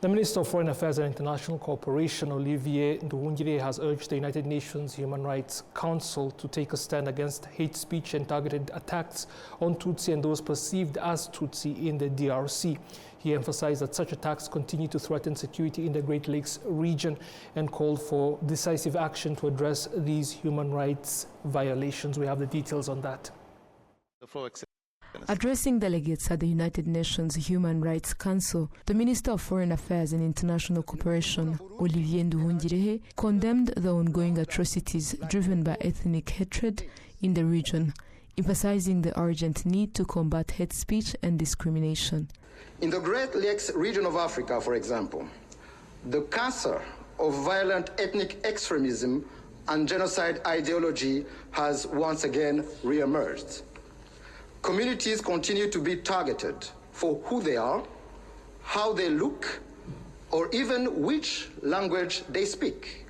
The Minister of Foreign Affairs and International Cooperation, Olivier Nduhungirehe, has urged the United Nations Human Rights Council to take a stand against hate speech and targeted attacks on Tutsi and those perceived as Tutsi in the DRC. He emphasized that such attacks continue to threaten security in the Great Lakes region and called for decisive action to address these human rights violations. We have the details on that. Addressing delegates at the United Nations Human Rights Council, the Minister of Foreign Affairs and International Cooperation, Olivier Nduhungirehe, condemned the ongoing atrocities driven by ethnic hatred in the region, emphasizing the urgent need to combat hate speech and discrimination. In the Great Lakes region of Africa, for example, the cancer of violent ethnic extremism and genocide ideology has once again re-emerged. Communities continue to be targeted for who they are, how they look, or even which language they speak,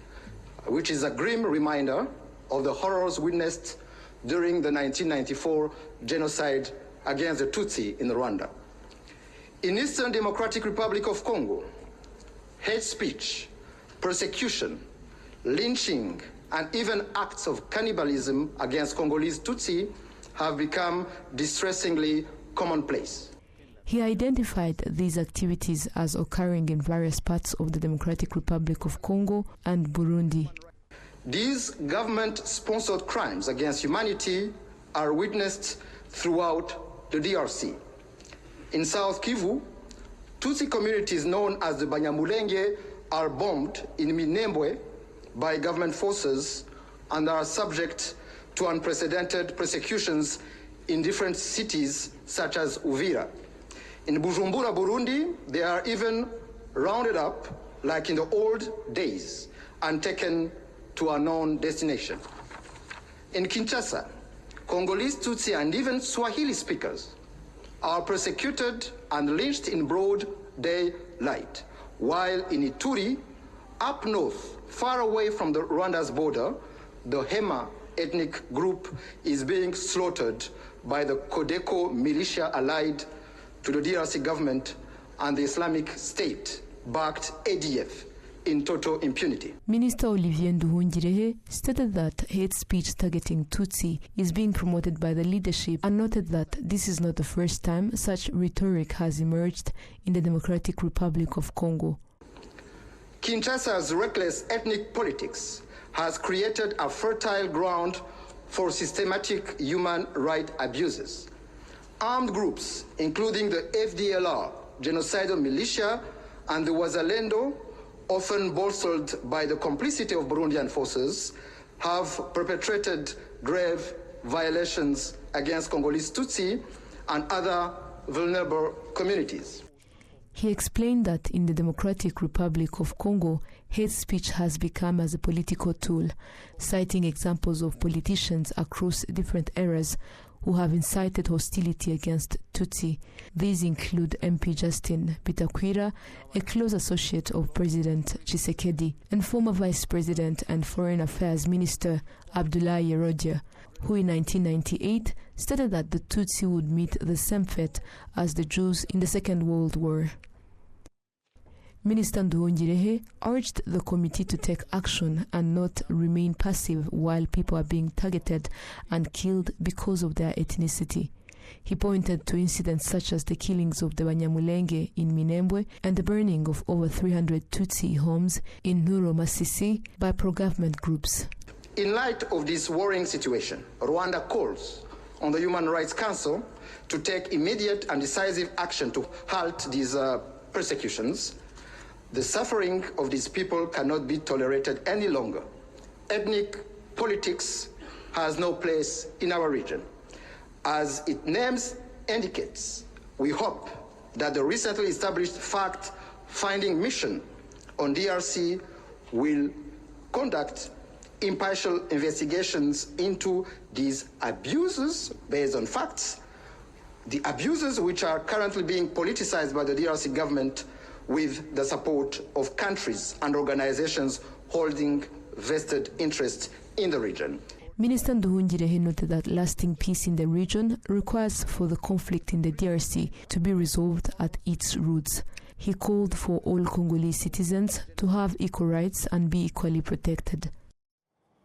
which is a grim reminder of the horrors witnessed during the 1994 genocide against the Tutsi in Rwanda. In Eastern Democratic Republic of Congo, hate speech, persecution, lynching, and even acts of cannibalism against Congolese Tutsi have become distressingly commonplace. He identified these activities as occurring in various parts of the Democratic Republic of Congo and Burundi. These government-sponsored crimes against humanity are witnessed throughout the DRC. In South Kivu, Tutsi communities known as the Banyamulenge are bombed in Minembwe by government forces and are subject to unprecedented persecutions in different cities such as Uvira. In Bujumbura, Burundi, they are even rounded up like in the old days and taken to unknown destination. In Kinshasa, Congolese Tutsi and even Swahili speakers are persecuted and lynched in broad daylight, while in Ituri, up north, far away from the Rwanda's border, the Hema ethnic group is being slaughtered by the Codeco militia allied to the DRC government and the Islamic State-backed ADF in total impunity. Minister Olivier Nduhungirehe stated that hate speech targeting Tutsi is being promoted by the leadership and noted that this is not the first time such rhetoric has emerged in the Democratic Republic of Congo. Kinshasa's reckless ethnic politics has created a fertile ground for systematic human rights abuses. Armed groups, including the FDLR, genocidal militia, and the Wazalendo, often bolstered by the complicity of Burundian forces, have perpetrated grave violations against Congolese Tutsi and other vulnerable communities. He explained that in the Democratic Republic of Congo, hate speech has become as a political tool, citing examples of politicians across different eras who have incited hostility against Tutsi. These include MP Justin Bitakwira, a close associate of President Tshisekedi, and former Vice President and Foreign Affairs Minister Abdoulaye Rodia, who in 1998 stated that the Tutsi would meet the same fate as the Jews in the Second World War. Minister Nduhungirehe urged the committee to take action and not remain passive while people are being targeted and killed because of their ethnicity. He pointed to incidents such as the killings of the Banyamulenge in Minembwe and the burning of over 300 Tutsi homes in Nuro Masisi by pro-government groups. In light of this worrying situation, Rwanda calls on the Human Rights Council to take immediate and decisive action to halt these persecutions. The suffering of these people cannot be tolerated any longer. Ethnic politics has no place in our region. As its name indicates, we hope that the recently established fact-finding mission on DRC will conduct impartial investigations into these abuses based on facts, the abuses which are currently being politicized by the DRC government with the support of countries and organizations holding vested interests in the region. Minister Nduhungirehe noted that lasting peace in the region requires for the conflict in the DRC to be resolved at its roots. He called for all Congolese citizens to have equal rights and be equally protected.